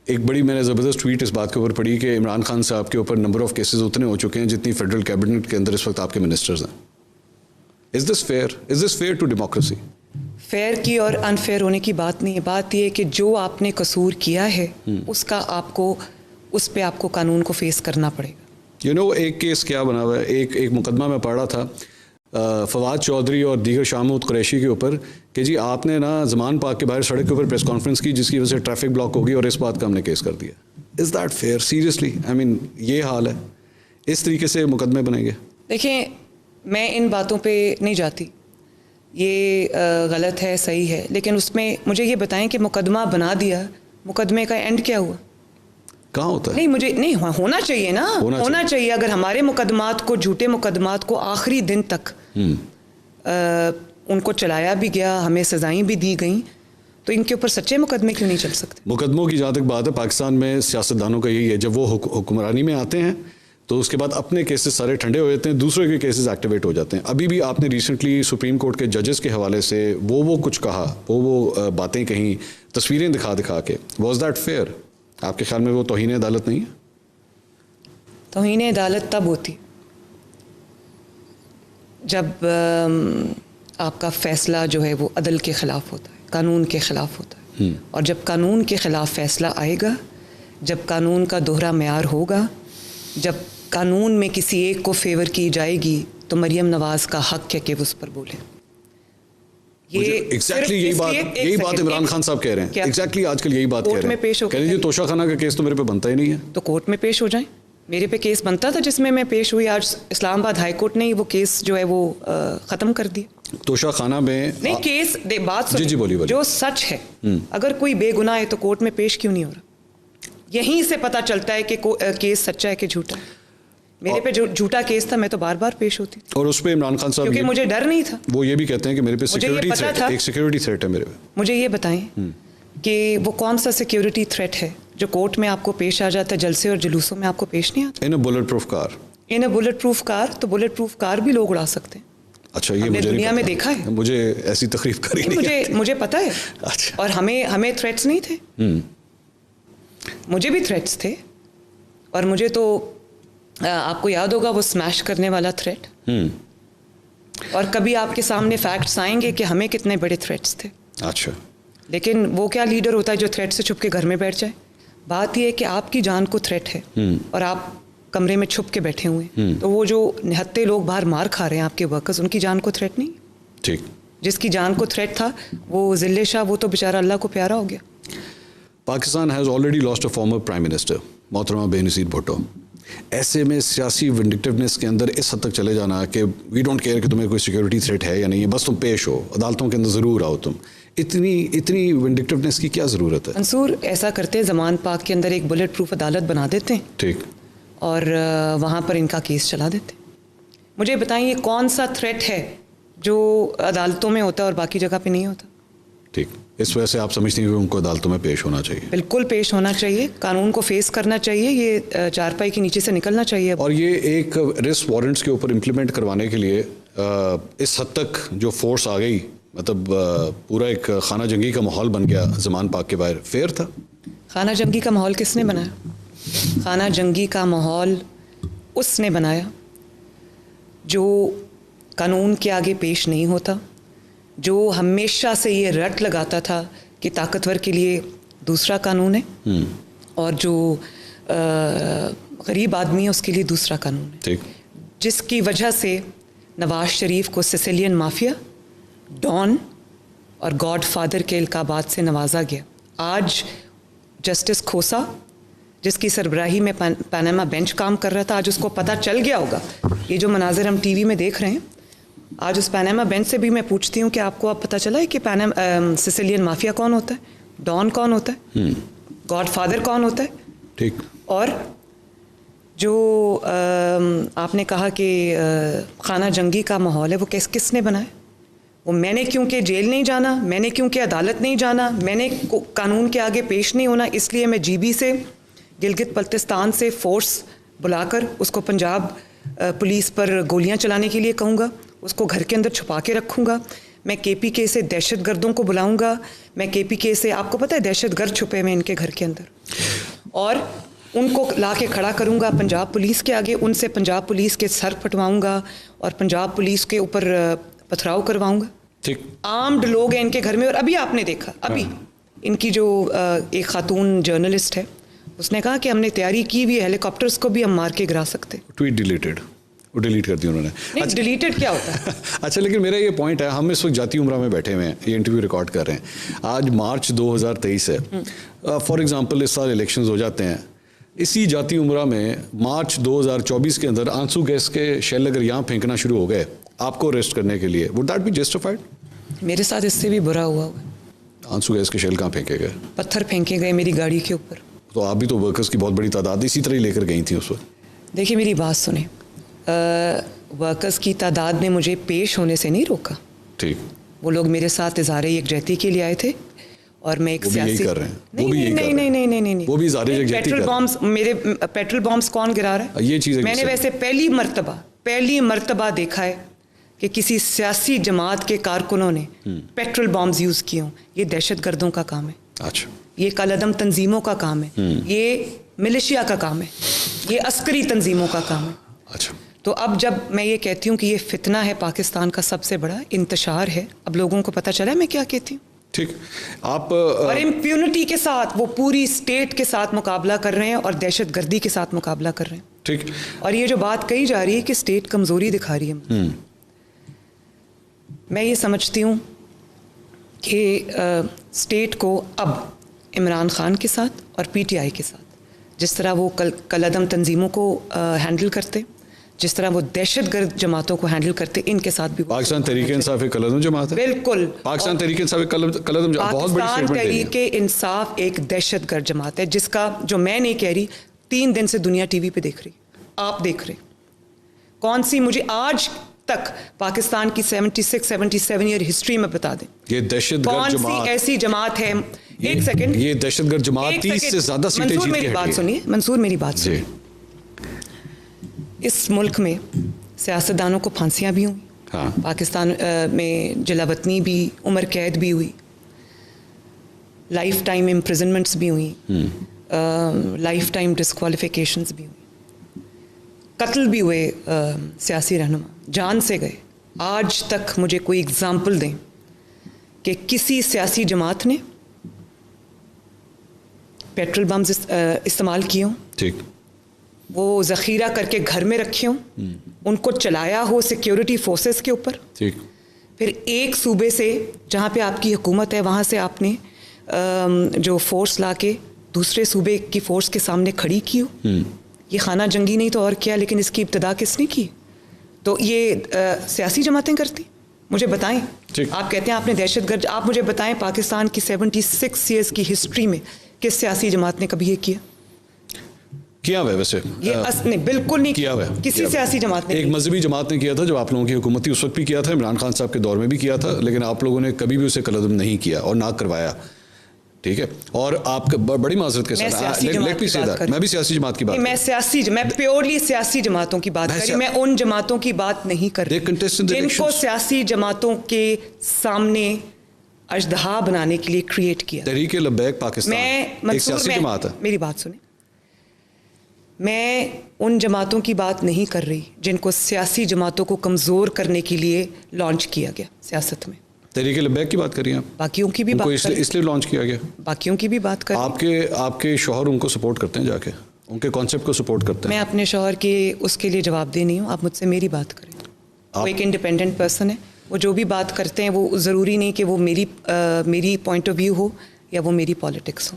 ایک بڑی میں نے زبردست ٹویٹ اس بات کے اوپر پڑھی کہ عمران خان صاحب کے اوپر نمبر آف کیسز اتنے ہو چکے ہیں جتنی فیڈرل کیبنٹ کے اندر اس وقت آپ کے منسٹرز ہیں. Is this fair to democracy? Fair کی اور انفیئر ہونے کی بات نہیں ہے. بات یہ ہے کہ جو آپ نے قصور کیا ہے اس پہ آپ کو قانون کو فیس کرنا پڑے گا. ایک کیس کیا بنا ہوا ہے, ایک مقدمہ میں پڑھ رہا تھا فواد چودھری اور دیگر شامود قریشی کے اوپر کہ جی آپ نے نا زمان پارک کے باہر سڑک کے اوپر پریس کانفرنس کی جس کی وجہ سے ٹریفک بلاک ہوگی اور اس بات کا ہم نے کیس کر دیا. Is that fear? سیریسلی یہ حال ہے, اس طریقے سے مقدمے بنیں گے؟ دیکھیں میں ان باتوں پہ نہیں جاتی, یہ غلط ہے صحیح ہے, لیکن اس میں مجھے یہ بتائیں کہ مقدمہ بنا دیا, مقدمے کا اینڈ کیا ہوا؟ کہاں ہوتا ہے؟ نہیں مجھے نہیں ہونا چاہیے نا, ہونا چاہیے. اگر ہمارے مقدمات کو, جھوٹے مقدمات کو آخری دن تک ان کو چلایا بھی گیا, ہمیں سزائیں بھی دی گئیں, تو ان کے اوپر سچے مقدمے کیوں نہیں چل سکتے؟ مقدموں کی جہاں تک بات ہے, پاکستان میں سیاستدانوں کا یہی ہے, جب وہ حکمرانی میں آتے ہیں تو اس کے بعد اپنے کیسز سارے ٹھنڈے ہو جاتے ہیں, دوسرے کے کیسز ایکٹیویٹ ہو جاتے ہیں. ابھی بھی آپ نے ریسنٹلی سپریم کورٹ کے ججز کے حوالے سے وہ کچھ کہا, وہ باتیں کہیں, تصویریں دکھا کے. Was that fear? آپ کے خیال میں وہ توہین عدالت نہیں ہے؟ توہین عدالت تب ہوتی جب آپ کا فیصلہ جو ہے وہ عدل کے خلاف ہوتا ہے, قانون کے خلاف ہوتا ہے. اور جب قانون کے خلاف فیصلہ آئے گا, جب قانون کا دوہرا معیار ہوگا, جب قانون میں کسی ایک کو فیور کی جائے گی, تو مریم نواز کا حق ہے کہ وہ اس پر بولے. یہی بات عمران خان صاحب کہہ رہے ہیں. ایگزیکٹلی آج کل یہی بات کہہ رہے ہیں. کہہ رہے ہیں توشہ خانہ کا کیس تو میرے پہ بنتا ہی نہیں ہے. تو کورٹ میں پیش ہو جائیں. میرے پہ کیس بنتا تھا جس میں پیش ہوئی, آج اسلام آباد ہائی کورٹ نے وہ کیس جو ہے وہ ختم کر دیا. توشہ خانہ میں نہیں کیس بات جی بولیے جو سچ ہے, اگر کوئی بے گناہ ہے تو کورٹ میں پیش کیوں نہیں ہو رہا؟ یہیں سے پتہ چلتا ہے کہ کیس سچا ہے کہ جھوٹا ہے. میرے پہ جو جھوٹا کیس تھا میں تو بار بار پیش ہوتی تھی, اور اس پہ عمران خان صاحب کیونکہ مجھے ڈر نہیں تھا. وہ یہ بھی کہتے ہیں کہ میرے پہ سیکیورٹی تھریٹ ہے میرے پہ. مجھے یہ بتائیں کہ وہ کون سا سیکیورٹی تھریٹ ہے جو کورٹ میں آپ کو پیش آ جاتا ہے, جلسے اور جلوسوں میں آپ کو پیش نہیں آتا؟ In a bulletproof car. In a bulletproof car, تو بلٹ پروف کار بھی لوگ اڑا سکتے ہیں. اچھا, یہ مجھے دنیا میں دیکھا ہے. مجھے ایسی تقریب کری نہیں, مجھے پتہ ہے. اور ہمیں تھریٹس نہیں تھے. مجھے بھی تھریٹس تھے, اور مجھے تو آپ کو یاد ہوگا وہ اسمیش کرنے والا تھریٹ, اور کبھی آپ کے سامنے فیکٹس آئیں گے کہ ہمیں کتنے بڑے تھریٹس تھے. اچھا, لیکن وہ کیا لیڈر ہوتا ہے جو تھریٹ سے چھپ کے گھر میں بیٹھ جائے؟ بات یہ ہے کہ آپ کی جان کو تھریٹ ہے اور آپ کمرے میں چھپ کے بیٹھے ہوئے ہیں, تو وہ جو نہتے لوگ باہر مار کھا رہے ہیں آپ کے ورکرز, ان کی جان کو تھریٹ نہیں. ٹھیک, جس کی جان کو تھریٹ تھا وہ ذلے شاہ, وہ تو بیچارہ اللہ کو پیارا ہو گیا. Pakistan has already last a former prime minister محترمہ بے نظیر بھٹو. ایسے میں سیاسی ونڈکٹیونیس کے اندر اس حد تک چلے جانا کہ وی ڈونٹ کیئر کہ تمہیں کوئی سیکورٹی تھریٹ ہے یا نہیں ہے, بس تم پیش ہو, عدالتوں کے اندر ضرور آؤ تم, اتنی ونڈکٹیونیس کی کیا ضرورت ہے؟ منصور, ایسا کرتے زمان پاک کے اندر ایک بلٹ پروف عدالت بنا دیتے ہیں, ٹھیک, اور وہاں پر ان کا کیس چلا دیتے. مجھے بتائیں یہ کون سا تھریٹ ہے جو عدالتوں میں ہوتا ہے اور باقی جگہ پہ نہیں ہوتا؟ ٹھیک, اس وجہ سے آپ سمجھتے ہیں کہ ان کو عدالتوں میں پیش ہونا چاہیے؟ بالکل پیش ہونا چاہیے, قانون کو فیس کرنا چاہیے, یہ چارپائی کے نیچے سے نکلنا چاہیے. اور یہ ایک ریسٹ وارنٹس کے اوپر امپلیمنٹ کروانے کے لیے اس حد تک جو فورس آ گئی, مطلب پورا ایک خانہ جنگی کا ماحول بن گیا زمان پاک کے باہر. فیئر تھا؟ خانہ جنگی کا ماحول کس نے بنایا؟ خانہ جنگی کا ماحول اس نے بنایا جو قانون کے آگے پیش نہیں ہوتا, جو ہمیشہ سے یہ رٹ لگاتا تھا کہ طاقتور کے لیے دوسرا قانون ہے اور جو غریب آدمی ہے اس کے لیے دوسرا قانون ہے. جس کی وجہ سے نواز شریف کو سیسیلین مافیا, ڈان اور گاڈ فادر کے القابات سے نوازا گیا. آج جسٹس کھوسا جس کی سربراہی میں پاناما بینچ کام کر رہا تھا, آج اس کو پتہ چل گیا ہوگا. یہ جو مناظر ہم ٹی وی میں دیکھ رہے ہیں, آج اس پاناما بینچ سے بھی میں پوچھتی ہوں کہ آپ کو اب پتہ چلا ہے کہ سیسیلین مافیا کون ہوتا ہے, ڈان کون ہوتا ہے, گاڈ فادر کون ہوتا ہے. ٹھیک, اور جو آپ نے کہا کہ خانہ جنگی کا ماحول ہے وہ کس نے بنایا؟ وہ میں نے کیونکہ جیل نہیں جانا, میں نے کیونکہ عدالت نہیں جانا, میں نے قانون کے آگے پیش نہیں ہونا, اس لیے میں جی بی سے, گلگت بلتستان سے فورس بلا کر اس کو پنجاب پولیس پر گولیاں چلانے کے لیے کہوں گا, اس کو گھر کے اندر چھپا کے رکھوں گا. میں کے پی کے سے دہشت گردوں کو بلاؤں گا, میں کے پی کے سے, آپ کو پتہ ہے دہشت گرد چھپے ہوئے ان کے گھر کے اندر. اور ان کو لا کے کھڑا کروں گا پنجاب پولیس کے آگے, ان سے پنجاب پولیس کے سر پھٹواؤں گا اور پنجاب پولیس کے اوپر پتھراؤ کرواؤں گا. ٹھیک, آرمڈ لوگ ہیں ان کے گھر میں. اور ابھی آپ نے دیکھا, ابھی ان کی جو ایک خاتون جرنلسٹ ہے, اس نے کہا کہ ہم نے تیاری کی ہوئی ہیلی کاپٹرس کو بھی ہم مار کے گرا سکتے. ٹویٹ ڈیلیٹڈ, وہ ڈیلیٹ کر دی انہوں نے. ڈیلیٹڈ کیا ہوتا ہے؟ اچھا, لیکن میرا یہ پوائنٹ ہے, ہم اس وقت جاتی عمرہ میں بیٹھے ہوئے ہیں, یہ انٹرویو ریکارڈ کر رہے ہیں, آج مارچ 2023 ہے. فار ایگزامپل اس سال الیکشنز ہو جاتے ہیں, اسی جاتی عمرہ میں مارچ 2024 کے اندر آنسو گیس کے شیل اگر یہاں پھینکنا شروع ہو گئے آپ کو اریسٹ کرنے کے لیے, وڈ دیٹ بی جسٹیفائڈ؟ میرے ساتھ اس سے بھی برا ہوا ہے. آنسو گیس کے شیل کہاں پھینکے گئے؟ پتھر پھینکے گئے میری گاڑی کے اوپر. تو آپ بھی تو ورکرز کی بہت بڑی تعداد اسی طرح ہی لے کر گئی تھیں اس وقت. دیکھیے میری بات سنیں, ورکرز کی تعداد نے مجھے پیش ہونے سے نہیں روکا. ٹھیک, وہ لوگ میرے ساتھ اظہار یکجہتی کے لیے آئے تھے اور میں ایک سیاسی کر رہے ہیں, وہ بھی یہی کر رہے ہیں. نہیں, وہ بھی اظہار یکجہتی پیٹرول بامز, میرے پیٹرول بامز کون گرا رہا ہے؟ یہ چیز میں نے ویسے پہلی مرتبہ دیکھا ہے کہ کسی سیاسی جماعت کے کارکنوں نے پیٹرول بامز یوز کیے ہوں. یہ دہشت گردوں کا کام ہے. اچھا, یہ کالعدم تنظیموں کا کام ہے, یہ ملیشیا کا کام ہے, یہ عسکری تنظیموں کا کام ہے. اچھا, تو اب جب میں یہ کہتی ہوں کہ یہ فتنہ ہے پاکستان کا سب سے بڑا انتشار ہے, اب لوگوں کو پتہ چلا ہے میں کیا کہتی ہوں. ٹھیک, آپ اور امپیونٹی کے ساتھ وہ پوری اسٹیٹ کے ساتھ مقابلہ کر رہے ہیں اور دہشت گردی کے ساتھ مقابلہ کر رہے ہیں. ٹھیک, اور یہ جو بات کہی جا رہی ہے کہ اسٹیٹ کمزوری دکھا رہی ہے, میں یہ سمجھتی ہوں کہ اسٹیٹ کو اب عمران خان کے ساتھ اور پی ٹی آئی کے ساتھ جس طرح وہ کالعدم تنظیموں کو ہینڈل کرتے, جس طرح وہ دہشت گرد جماعتوں کو ہینڈل کرتے, ان کے ساتھ بھی. پاکستان تحریک انصاف ایک کالعدم جماعت ہے. بالکل, پاکستان تحریک انصاف ایک کالعدم جماعت, بہت بڑی پاکستان اسٹیٹمنٹ ہے. تحریک انصاف ایک دہشت گرد جماعت ہے جس کا, جو میں نہیں کہہ رہی, 3 دن سے دنیا ٹی وی پہ دیکھ رہی, آپ دیکھ رہے. کون سی مجھے آج تک پاکستان کی 76-77 ایئر ہسٹری میں بتا دیں یہ دہشت گرد جماعت, کون سی ایسی جماعت ہے. ایک سیکنڈ, یہ دہشت گرد جماعت 30 سے زیادہ سیٹیں جیت کے میری بات سنیے, منصور میری بات سنیے. اس ملک میں سیاستدانوں کو پھانسیاں بھی ہوئی, پاکستان میں جلا وطنی بھی, عمر قید بھی ہوئی, لائف ٹائم امپریزنمنٹس بھی ہوئیں, لائف ٹائم ڈسکوالیفیکیشنز بھی ہوئی, قتل بھی ہوئے سیاسی رہنما, جان سے گئے. آج تک مجھے کوئی اگزامپل دیں کہ کسی سیاسی جماعت نے پیٹرول بمز استعمال کیے ہوں, ٹھیک, وہ ذخیرہ کر کے گھر میں رکھے ہوں, ان کو چلایا ہو سیکیورٹی فورسز کے اوپر, ٹھیک, پھر ایک صوبے سے جہاں پہ آپ کی حکومت ہے وہاں سے آپ نے جو فورس لا کے دوسرے صوبے کی فورس کے سامنے کھڑی کی ہو. یہ خانہ جنگی نہیں تو اور کیا, لیکن اس کی ابتدا کس نے کی؟ تو یہ سیاسی جماعتیں کرتی. مجھے بتائیں, آپ کہتے ہیں آپ نے دہشت گرد, آپ مجھے بتائیں پاکستان کی 76 ایئرس کی ہسٹری میں کس سیاسی جماعت نے کبھی یہ کیا ہوا ہے؟ ویسے یہ نہیں, بالکل نہیں کیا ہوا ہے کسی سیاسی جماعت نے. ایک مذہبی جماعت نے کیا تھا جب آپ لوگوں کی حکومت تھی, اس وقت بھی کیا تھا, عمران خان صاحب کے دور میں بھی کیا تھا, لیکن آپ لوگوں نے کبھی بھی اسے کالعدم نہیں کیا اور نہ کروایا. ٹھیک ہے, اور آپ بڑی معذرت کے ساتھ میں بھی سیاسی جماعت کی بات, میں پیورلی سیاسی جماعتوں کی بات کری, میں ان جماعتوں کی بات نہیں کر رہی جن کو سیاسی جماعتوں کے سامنے اژدہا بنانے کے لیے کریٹ کیا. تحریک لبیک پاکستان ایک سیاسی جماعت ہے. میری بات سنیں, میں ان جماعتوں کی بات نہیں کر رہی جن کو سیاسی جماعتوں کو کمزور کرنے کے لیے لانچ کیا گیا سیاست میں. تحریک لبیک کی بات کر رہی ہیں آپ؟ باقیوں کی بھی بات کر, اس لیے لانچ کیا گیا, باقیوں کی بھی بات کر. آپ کے شوہر ان کو سپورٹ کرتے ہیں, جا کے ان کے کانسیپٹ کو سپورٹ کرتے ہیں؟ میں اپنے شوہر کے اس کے لیے جواب دہ نہیں ہوں, آپ مجھ سے میری بات کریں. وہ ایک انڈیپینڈنٹ پرسن ہے, وہ جو بھی بات کرتے ہیں وہ ضروری نہیں کہ وہ میری پوائنٹ آف ویو ہو یا وہ میری پالیٹکس ہو.